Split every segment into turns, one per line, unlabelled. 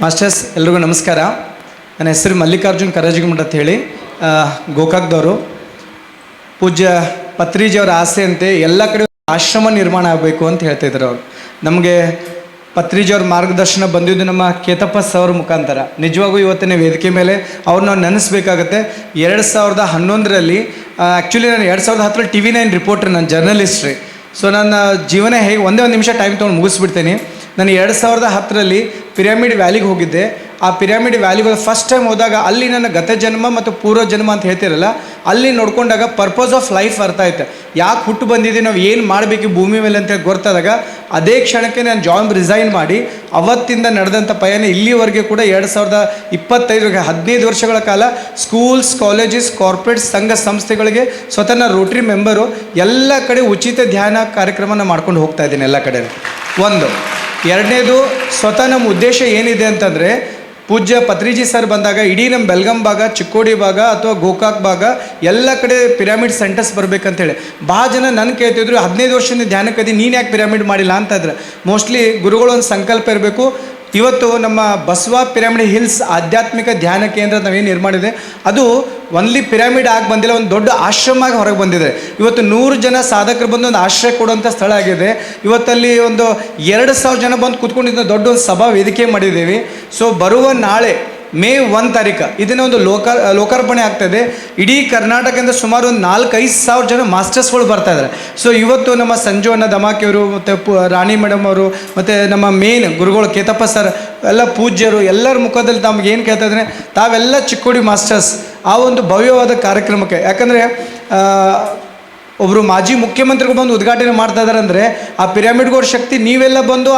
Masters ಎಲ್ರಿಗೂ ನಮಸ್ಕಾರ. ನನ್ನ ಹೆಸರು ಮಲ್ಲಿಕಾರ್ಜುನ್ ಕರಾಜಿಗುಮಠ ಅಂತ ಹೇಳಿ, ಗೋಕಾಕ್ದವರು. ಪೂಜ್ಯ ಪತ್ರಿಜಿಯವರ ಆಸೆ ಅಂತೆ ಎಲ್ಲ ಕಡೆ ಆಶ್ರಮ ನಿರ್ಮಾಣ ಆಗಬೇಕು ಅಂತ ಹೇಳ್ತಿದ್ರು ಅವರು. ನಮಗೆ ಪತ್ರಿಜಿಯವ್ರ ಮಾರ್ಗದರ್ಶನ ಬಂದಿದ್ದು ನಮ್ಮ ಕೇತಪ್ಪ ಸರ್ ಮುಖಾಂತರ. ನಿಜವಾಗೂ ಇವತ್ತಿನ ವೇದಿಕೆ ಮೇಲೆ ಅವ್ರು ನಾವು ನೆನೆಸ್ಬೇಕಾಗತ್ತೆ. 2011ರಲ್ಲಿ ಆ್ಯಕ್ಚುಲಿ ನಾನು 2010 TV9 ರಿಪೋರ್ಟರ್, ನಾನು ಜರ್ನಲಿಸ್ಟ್ ರೀ. ಸೊ ನನ್ನ ಜೀವನ ಹೇಗೆ ಒಂದೇ ಒಂದು ನಿಮಿಷ ಟೈಮ್ ತೊಗೊಂಡು ಮುಗಿಸ್ಬಿಡ್ತೀನಿ. ನಾನು 2010ರಲ್ಲಿ ಪಿರಾಮಿಡ್ ವ್ಯಾಲಿಗೆ ಹೋಗಿದ್ದೆ. ಆ ಪಿರಾಮಿಡ್ ವ್ಯಾಲಿಗೆ ಫಸ್ಟ್ ಟೈಮ್ ಹೋದಾಗ ಅಲ್ಲಿ ನನ್ನ ಗತ ಜನ್ಮ ಮತ್ತು ಪೂರ್ವ ಜನ್ಮ ಅಂತ ಹೇಳ್ತಿರಲ್ಲ, ಅಲ್ಲಿ ನೋಡ್ಕೊಂಡಾಗ ಪರ್ಪಸ್ ಆಫ್ ಲೈಫ್ ಅರ್ಥ ಆಯ್ತು. ಯಾಕೆ ಹುಟ್ಟು ಬಂದಿದ್ದೀವಿ, ನಾವು ಏನು ಮಾಡಬೇಕು ಭೂಮಿ ಮೇಲೆ ಅಂತೇಳಿ ಗೊತ್ತಾದಾಗ ಅದೇ ಕ್ಷಣಕ್ಕೆ ನಾನು ಜಾಬ್ ರಿಸೈನ್ ಮಾಡಿ ಅವತ್ತಿಂದ ನಡೆದಂಥ ಪಯಣ ಇಲ್ಲಿವರೆಗೆ ಕೂಡ 2025 15 ವರ್ಷಗಳ ಕಾಲ ಸ್ಕೂಲ್ಸ್, ಕಾಲೇಜಸ್, ಕಾರ್ಪೊರೇಟ್ ಸಂಘ ಸಂಸ್ಥೆಗಳಿಗೆ ಸ್ವತಃ ನಾನು ರೋಟ್ರಿ ಮೆಂಬರು. ಎಲ್ಲ ಕಡೆ ಉಚಿತ ಧ್ಯಾನ ಕಾರ್ಯಕ್ರಮನ ಮಾಡ್ಕೊಂಡು ಹೋಗ್ತಾ ಇದ್ದೀನಿ ಎಲ್ಲ ಕಡೆ. ಒಂದು ಎರಡನೇದು, ಸ್ವತಃ ನಮ್ಮ ಉದ್ದೇಶ ಏನಿದೆ ಅಂತಂದರೆ, ಪೂಜ್ಯ ಪತ್ರಿಜಿ ಸರ್ ಬಂದಾಗ ಇಡೀ ನಮ್ಮ ಬೆಲ್ಗಾಂ ಭಾಗ, ಚಿಕ್ಕೋಡಿ ಭಾಗ ಅಥವಾ ಗೋಕಾಕ್ ಭಾಗ ಎಲ್ಲ ಕಡೆ ಪಿರಾಮಿಡ್ ಸೆಂಟರ್ಸ್ ಬರಬೇಕಂತೇಳಿ ಭಾಳ ಜನ ನನ್ನ ಕೇಳ್ತಿದ್ರು, 15 ವರ್ಷದಿಂದ ಧ್ಯಾನಕ್ಕದಿ ನೀನು ಯಾಕೆ ಪಿರಾಮಿಡ್ ಮಾಡಿಲ್ಲ ಅಂತ ಇದ್ರೆ. ಮೋಸ್ಟ್ಲಿ ಗುರುಗಳು ಒಂದು ಸಂಕಲ್ಪ ಇರಬೇಕು. ಇವತ್ತು ನಮ್ಮ ಬಸವ ಪಿರಾಮಿಡ್ ಹಿಲ್ಸ್ ಆಧ್ಯಾತ್ಮಿಕ ಧ್ಯಾನ ಕೇಂದ್ರ ನಾವೇನು ನಿರ್ಮಾಣಿದೆ, ಅದು ಒನ್ಲಿ ಪಿರಾಮಿಡ್ ಆಗಿ ಬಂದಿಲ್ಲ, ಒಂದು ದೊಡ್ಡ ಆಶ್ರಮ ಆಗಿ ಹೊರಗೆ ಬಂದಿದೆ. ಇವತ್ತು 100 ಜನ ಸಾಧಕರು ಬಂದು ಒಂದು ಆಶ್ರಯ ಕೊಡುವಂಥ ಸ್ಥಳ ಆಗಿದೆ. ಇವತ್ತಲ್ಲಿ ಒಂದು 2,000 ಜನ ಬಂದು ಕೂತ್ಕೊಂಡಿದ್ದ ದೊಡ್ಡ ಒಂದು ಸಭಾ ವೇದಿಕೆ ಮಾಡಿದ್ದೀವಿ. ಸೊ ಬರುವ ನಾಳೆ May 1 ಇದನ್ನ ಒಂದು ಲೋಕಾರ್ಪಣೆ ಆಗ್ತಾಯಿದೆ. ಇಡೀ ಕರ್ನಾಟಕದಿಂದ ಸುಮಾರು ಒಂದು 4,000-5,000 ಜನ ಮಾಸ್ಟರ್ಸ್ಗಳು ಬರ್ತಾಯಿದ್ದಾರೆ. ಸೊ ಇವತ್ತು ನಮ್ಮ ಸಂಜು ಅಣ್ಣ ದಮಾಕಿಯವರು ಮತ್ತು ರಾಣಿ ಮೇಡಮ್ ಅವರು ಮತ್ತು ನಮ್ಮ ಮೇನ್ ಗುರುಗಳು ಕೇತಪ್ಪ ಸರ್ ಎಲ್ಲ ಪೂಜ್ಯರು ಎಲ್ಲರ ಮುಖದಲ್ಲಿ ತಮಗೆ ಏನು ಕೇಳ್ತಾ ಇದ್ದಾರೆ, ತಾವೆಲ್ಲ ಚಿಕ್ಕೋಡಿ ಮಾಸ್ಟರ್ಸ್ ಆ ಒಂದು ಭವ್ಯವಾದ ಕಾರ್ಯಕ್ರಮಕ್ಕೆ. ಯಾಕಂದರೆ ಒಬ್ಬರು ಮಾಜಿ ಮುಖ್ಯಮಂತ್ರಿಗಳು ಬಂದು ಉದ್ಘಾಟನೆ ಮಾಡ್ತಾ ಇದ್ದಾರೆ ಅಂದರೆ ಆ ಪಿರಾಮಿಡ್ಗೋರ್ ಶಕ್ತಿ ನೀವೆಲ್ಲ ಬಂದು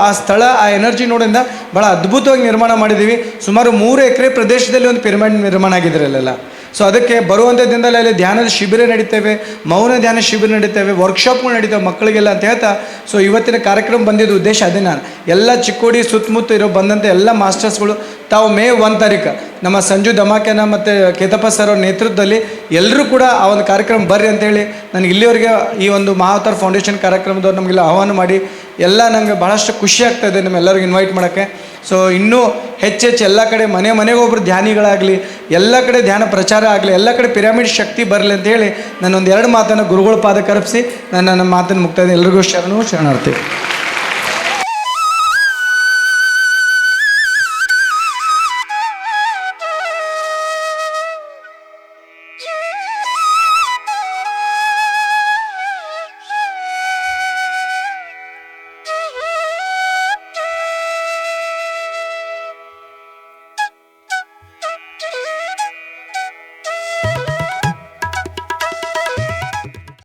ಆ ಸ್ಥಳ, ಆ ಎನರ್ಜಿ ನೋಡಿಂದ ಭಾಳ ಅದ್ಭುತವಾಗಿ ನಿರ್ಮಾಣ ಮಾಡಿದ್ದೀವಿ. ಸುಮಾರು 3 ಎಕರೆ ಪ್ರದೇಶದಲ್ಲಿ ಒಂದು ಪಿರಮಿಡ್ ನಿರ್ಮಾಣ ಆಗಿದ್ದಾರೆ ಅಲ್ಲೆಲ್ಲ. ಸೊ ಅದಕ್ಕೆ ಬರುವಂಥ ದಿನದಲ್ಲಿ ಅಲ್ಲಿ ಧ್ಯಾನದ ಶಿಬಿರ ನಡೀತೇವೆ, ಮೌನ ಧ್ಯಾನ ಶಿಬಿರ ನಡೀತೇವೆ, ವರ್ಕ್ಶಾಪ್ಗಳು ನಡೀತೇವೆ ಮಕ್ಕಳಿಗೆಲ್ಲ ಅಂತ ಹೇಳ್ತಾ. ಸೊ ಇವತ್ತಿನ ಕಾರ್ಯಕ್ರಮ ಬಂದಿದ್ದ ಉದ್ದೇಶ ಅದೇ. ನಾನು ಎಲ್ಲ ಚಿಕ್ಕೋಡಿ ಸುತ್ತಮುತ್ತ ಇರೋ ಬಂದಂಥ ಎಲ್ಲ ಮಾಸ್ಟರ್ಸ್ಗಳು ತಾವು May 1 ನಮ್ಮ ಸಂಜು ದಮಾಕೆನ ಮತ್ತು ಕೇತಪ್ಪ ಸರ್ ಅವ್ರ ನೇತೃತ್ವದಲ್ಲಿ ಎಲ್ಲರೂ ಕೂಡ ಆ ಒಂದು ಕಾರ್ಯಕ್ರಮ ಬರ್ರಿ ಅಂತೇಳಿ ನನಗೆ ಇಲ್ಲಿವರೆಗೆ ಈ ಒಂದು ಮಹಾವತಾರ್ ಫೌಂಡೇಶನ್ ಕಾರ್ಯಕ್ರಮದವ್ರು ನಮಗೆಲ್ಲ ಆಹ್ವಾನ ಮಾಡಿ ಎಲ್ಲ ನನಗೆ ಭಾಳಷ್ಟು ಖುಷಿ ಆಗ್ತಾಯಿದೆ ನಮ್ಮೆಲ್ಲರಿಗೂ ಇನ್ವೈಟ್ ಮಾಡೋಕ್ಕೆ. ಸೊ ಇನ್ನೂ ಹೆಚ್ಚೆಚ್ಚು ಎಲ್ಲ ಕಡೆ ಮನೆಗೆ ಒಬ್ಬರು ಧ್ಯಾನಿಗಳಾಗಲಿ, ಎಲ್ಲ ಕಡೆ ಧ್ಯಾನ ಪ್ರಚಾರ ಆಗಲಿ, ಎಲ್ಲ ಕಡೆ ಪಿರಾಮಿಡ್ ಶಕ್ತಿ ಬರಲಿ ಅಂತೇಳಿ ನಾನೊಂದು 2 ಮಾತನ್ನು ಗುರುಗಳ ಪಾದ ಕರಪಿಸಿ ನನ್ನ ಮಾತನ್ನು ಮುಕ್ತಾಯಿದೆ. ಎಲ್ರಿಗೂ ಶರಣಾರ್ಥಿ.